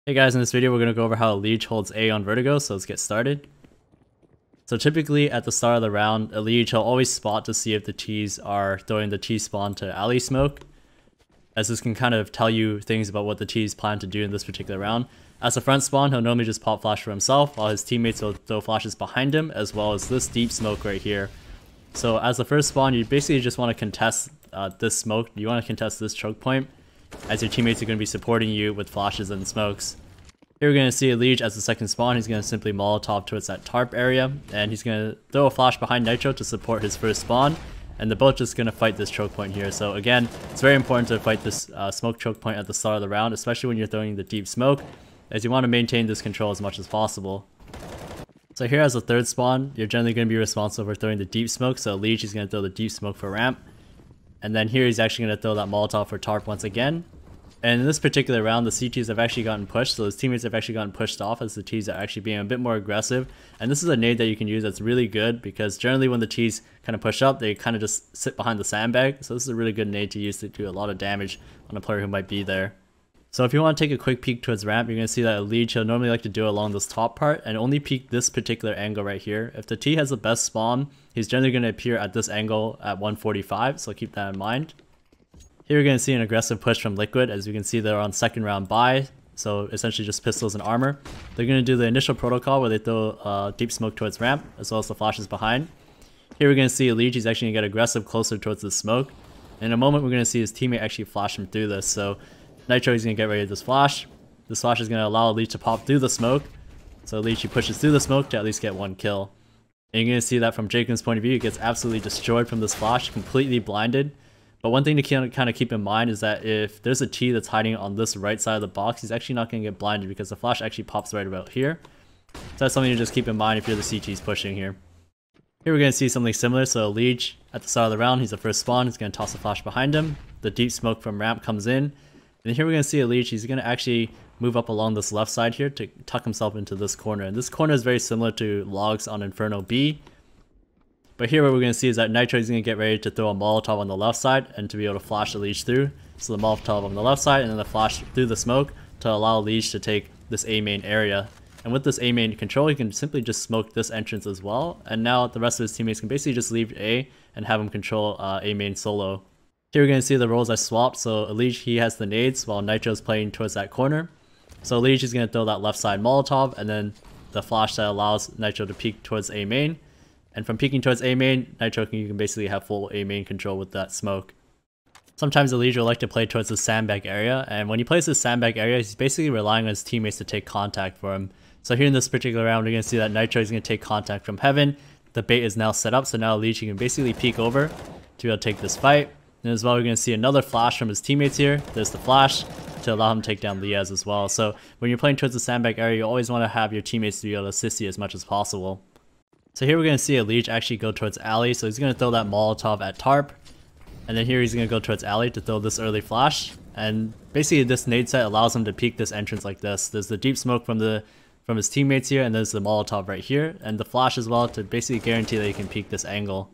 Hey guys, in this video we're going to go over how EliGE holds A on Vertigo, so let's get started. So typically at the start of the round, EliGE will always spot to see if the T's are throwing the T spawn to alley smoke, as this can kind of tell you things about what the T's plan to do in this particular round. As a front spawn, he'll normally just pop flash for himself, while his teammates will throw flashes behind him, as well as this deep smoke right here. So as the first spawn, you basically just want to contest this smoke, you want to contest this choke point, as your teammates are going to be supporting you with flashes and smokes. Here we're going to see EliGE as the second spawn. He's going to simply Molotov towards that tarp area, and he's going to throw a flash behind Nitro to support his first spawn, and they're both just going to fight this choke point here. So again, it's very important to fight this smoke choke point at the start of the round, especially when you're throwing the deep smoke, as you want to maintain this control as much as possible. So here as the third spawn, you're generally going to be responsible for throwing the deep smoke, so EliGE is going to throw the deep smoke for ramp. And then here he's actually going to throw that Molotov for tarp once again. And in this particular round, the CTs have actually gotten pushed, so his teammates have actually gotten pushed off as the Ts are actually being a bit more aggressive. And this is a nade that you can use that's really good, because generally when the Ts kind of push up, they kind of just sit behind the sandbag. So this is a really good nade to use to do a lot of damage on a player who might be there. So if you want to take a quick peek towards ramp, you're going to see that EliGE will normally like to do it along this top part and only peek this particular angle right here. If the T has the best spawn, he's generally going to appear at this angle at 145, so keep that in mind. Here we're going to see an aggressive push from Liquid, as you can see they're on second round buy, so essentially just pistols and armor. They're going to do the initial protocol where they throw deep smoke towards ramp, as well as the flashes behind. Here we're going to see EliGE, he's actually going to get aggressive closer towards the smoke. In a moment we're going to see his teammate actually flash him through this, so Nitro is going to get ready with this flash. This flash is going to allow EliGE to pop through the smoke, so EliGE pushes through the smoke to at least get one kill. And you're going to see that from Jacob's point of view, he gets absolutely destroyed from this flash, completely blinded. But one thing to kind of keep in mind is that if there's a T that's hiding on this right side of the box, he's actually not going to get blinded because the flash actually pops right about here. So that's something to just keep in mind if you're the CTs pushing here. Here we're going to see something similar, so EliGE at the start of the round, he's the first spawn, he's going to toss a flash behind him. The deep smoke from ramp comes in. And here we're going to see EliGE, he's going to actually move up along this left side here to tuck himself into this corner. And this corner is very similar to logs on Inferno B. But here what we're going to see is that Nitro is going to get ready to throw a Molotov on the left side and to be able to flash EliGE through. So the Molotov on the left side and then the flash through the smoke to allow EliGE to take this A main area. And with this A main control, he can simply just smoke this entrance as well. And now the rest of his teammates can basically just leave A and have him control A main solo. Here we're going to see the roles are swapped, so EliGE, he has the nades while Nitro's playing towards that corner. So EliGE is going to throw that left side Molotov and then the flash that allows Nitro to peek towards A main. And from peeking towards A main, Nitro you can basically have full A main control with that smoke. Sometimes EliGE will like to play towards the sandbag area, and when he plays this sandbag area, he's basically relying on his teammates to take contact for him. So here in this particular round, we're going to see that Nitro is going to take contact from heaven. The bait is now set up, so now EliGE can basically peek over to be able to take this fight. And as well, we're going to see another flash from his teammates here. There's the flash to allow him to take down Liaz as well. So when you're playing towards the sandbag area, you always want to have your teammates to be able to assist you as much as possible. So here we're going to see EliGE actually go towards alley, so he's going to throw that Molotov at tarp. And then here he's going to go towards alley to throw this early flash. And basically this nade set allows him to peek this entrance like this. There's the deep smoke from his teammates here, and there's the Molotov right here. And the flash as well to basically guarantee that he can peek this angle.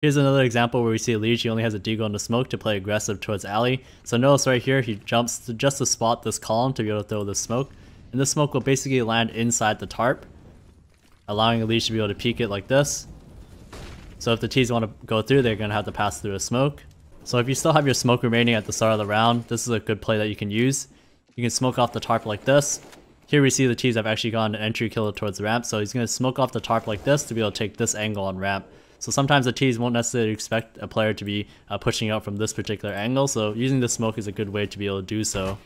Here's another example where we see EliGE, he only has a deagle in the smoke to play aggressive towards alley. So notice right here, he jumps to just to spot this column to be able to throw this smoke. And this smoke will basically land inside the tarp, allowing EliGE to be able to peek it like this. So if the Ts want to go through, they're going to have to pass through a smoke. So if you still have your smoke remaining at the start of the round, this is a good play that you can use. You can smoke off the tarp like this. Here we see the Ts have actually gotten an entry killer towards the ramp, so he's going to smoke off the tarp like this to be able to take this angle on ramp. So sometimes the Ts won't necessarily expect a player to be pushing out from this particular angle, so using the smoke is a good way to be able to do so.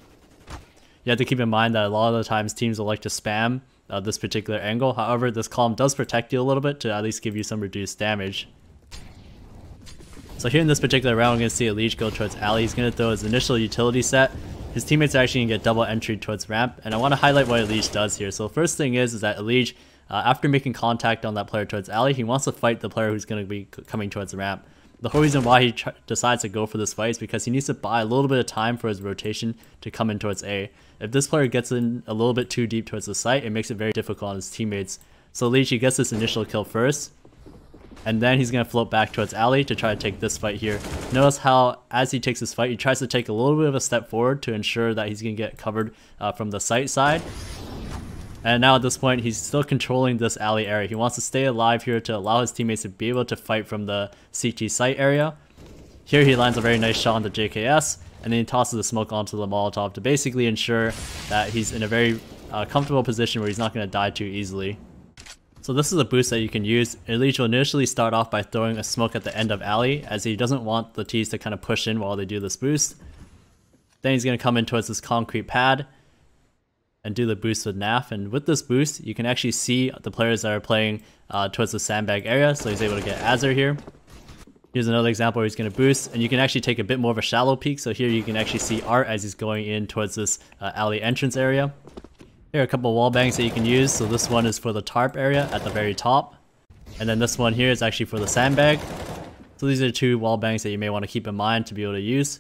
You have to keep in mind that a lot of the times teams will like to spam this particular angle. However, this column does protect you a little bit to at least give you some reduced damage. So here in this particular round, we're going to see EliGE go towards alley. He's going to throw his initial utility set. His teammates are actually going to get double entry towards ramp, and I want to highlight what EliGE does here. So the first thing is that EliGE, after making contact on that player towards alley, he wants to fight the player who's going to be coming towards the ramp. The whole reason why he decides to go for this fight is because he needs to buy a little bit of time for his rotation to come in towards A. If this player gets in a little bit too deep towards the site, it makes it very difficult on his teammates. So EliGE gets this initial kill first. And then he's going to float back towards Ali to try to take this fight here. Notice how as he takes this fight, he tries to take a little bit of a step forward to ensure that he's going to get covered from the site side. And now at this point, he's still controlling this alley area. He wants to stay alive here to allow his teammates to be able to fight from the CT site area. Here he lands a very nice shot on the JKS, and then he tosses the smoke onto the Molotov to basically ensure that he's in a very comfortable position where he's not going to die too easily. So this is a boost that you can use. EliGE will initially start off by throwing a smoke at the end of alley, as he doesn't want the T's to kind of push in while they do this boost. Then he's going to come in towards this concrete pad and do the boost with NAF. And with this boost, you can actually see the players that are playing towards the sandbag area, so he's able to get Azur here. Here's another example where he's going to boost, and you can actually take a bit more of a shallow peek, so here you can actually see Art as he's going in towards this alley entrance area. Here are a couple of Wallbangs that you can use. So this one is for the tarp area at the very top, and then this one here is actually for the sandbag. So these are two Wallbangs that you may want to keep in mind to be able to use.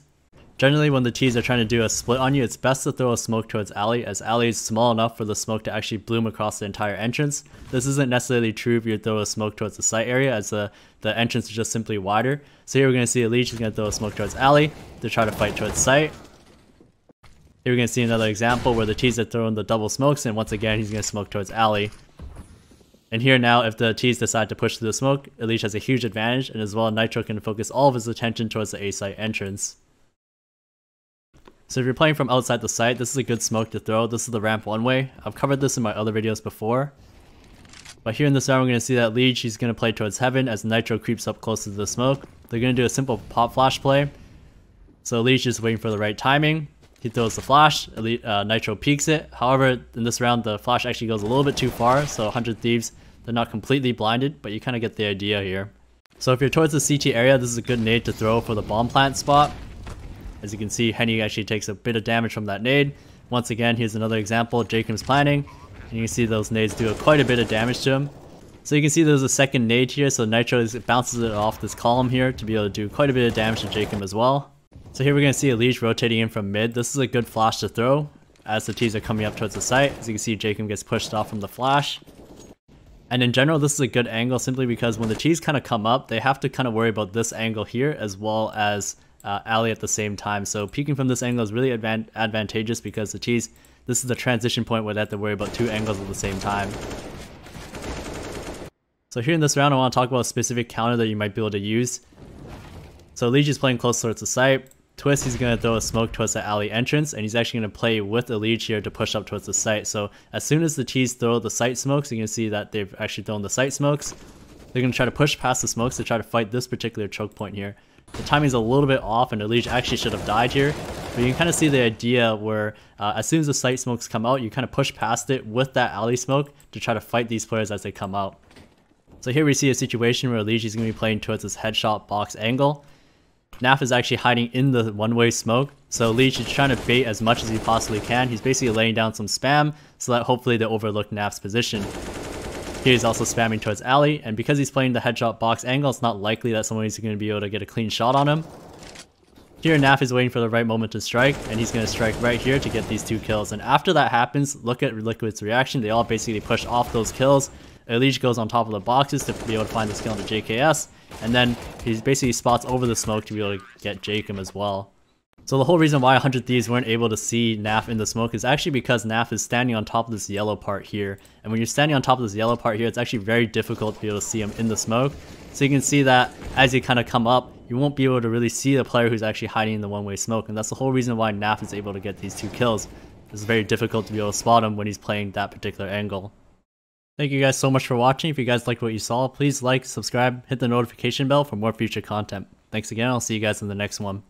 Generally, when the T's are trying to do a split on you, it's best to throw a smoke towards alley, as alley is small enough for the smoke to actually bloom across the entire entrance. This isn't necessarily true if you throw a smoke towards the site area, as the entrance is just simply wider. So here we're going to see EliGE is going to throw a smoke towards alley to try to fight towards site. Here we're going to see another example where the T's are throwing the double smokes, and once again he's going to smoke towards alley. And here now, if the T's decide to push through the smoke, EliGE has a huge advantage, and as well Nitro can focus all of his attention towards the A site entrance. So if you're playing from outside the site, this is a good smoke to throw. This is the ramp one way. I've covered this in my other videos before. But here in this round, we're going to see that EliGE, he's going to play towards heaven as Nitro creeps up close to the smoke. They're going to do a simple pop flash play. So EliGE is waiting for the right timing. He throws the flash, Nitro peeks it. However, in this round, the flash actually goes a little bit too far, so 100 Thieves, they're not completely blinded, but you kind of get the idea here. So if you're towards the CT area, this is a good nade to throw for the bomb plant spot. As you can see, Henny actually takes a bit of damage from that nade. Once again, here's another example, Jacob's planning, and you can see those nades do quite a bit of damage to him. So you can see there's a second nade here, so Nitro bounces it off this column here to be able to do quite a bit of damage to Jacob as well. So here we're going to see EliGE rotating in from mid. This is a good flash to throw as the T's are coming up towards the site. As you can see, Jacob gets pushed off from the flash. And in general, this is a good angle simply because when the T's kind of come up, they have to kind of worry about this angle here as well as alley at the same time. So peeking from this angle is really advantageous because the T's, this is the transition point where they have to worry about two angles at the same time. So here in this round, I want to talk about a specific counter that you might be able to use. So EliGE is playing close towards the site. Twist, he's going to throw a smoke towards the alley entrance, and he's actually going to play with EliGE here to push up towards the site. So as soon as the T's throw the site smokes, you can see that they've actually thrown the site smokes. They're going to try to push past the smokes to try to fight this particular choke point here. The timing's a little bit off, and EliGE actually should have died here. But you can kind of see the idea where as soon as the site smokes come out, you kind of push past it with that alley smoke to try to fight these players as they come out. So here we see a situation where EliGE is going to be playing towards this headshot box angle. NAF is actually hiding in the one-way smoke, so EliGE is trying to bait as much as he possibly can. He's basically laying down some spam so that hopefully they overlook NAF's position. Here he's also spamming towards alley, and because he's playing the headshot box angle, it's not likely that someone is going to be able to get a clean shot on him. Here NAF is waiting for the right moment to strike, and he's going to strike right here to get these two kills. And after that happens, look at Liquid's reaction. They all basically push off those kills. EliGE goes on top of the boxes to be able to find this kill on the JKS, and then he basically spots over the smoke to be able to get Jacob as well. So the whole reason why 100 Thieves weren't able to see NAF in the smoke is actually because NAF is standing on top of this yellow part here. And when you're standing on top of this yellow part here, it's actually very difficult to be able to see him in the smoke. So you can see that as you kind of come up, you won't be able to really see the player who's actually hiding in the one-way smoke. And that's the whole reason why NAF is able to get these two kills. It's very difficult to be able to spot him when he's playing that particular angle. Thank you guys so much for watching. If you guys liked what you saw, please like, subscribe, hit the notification bell for more future content. Thanks again. I'll see you guys in the next one.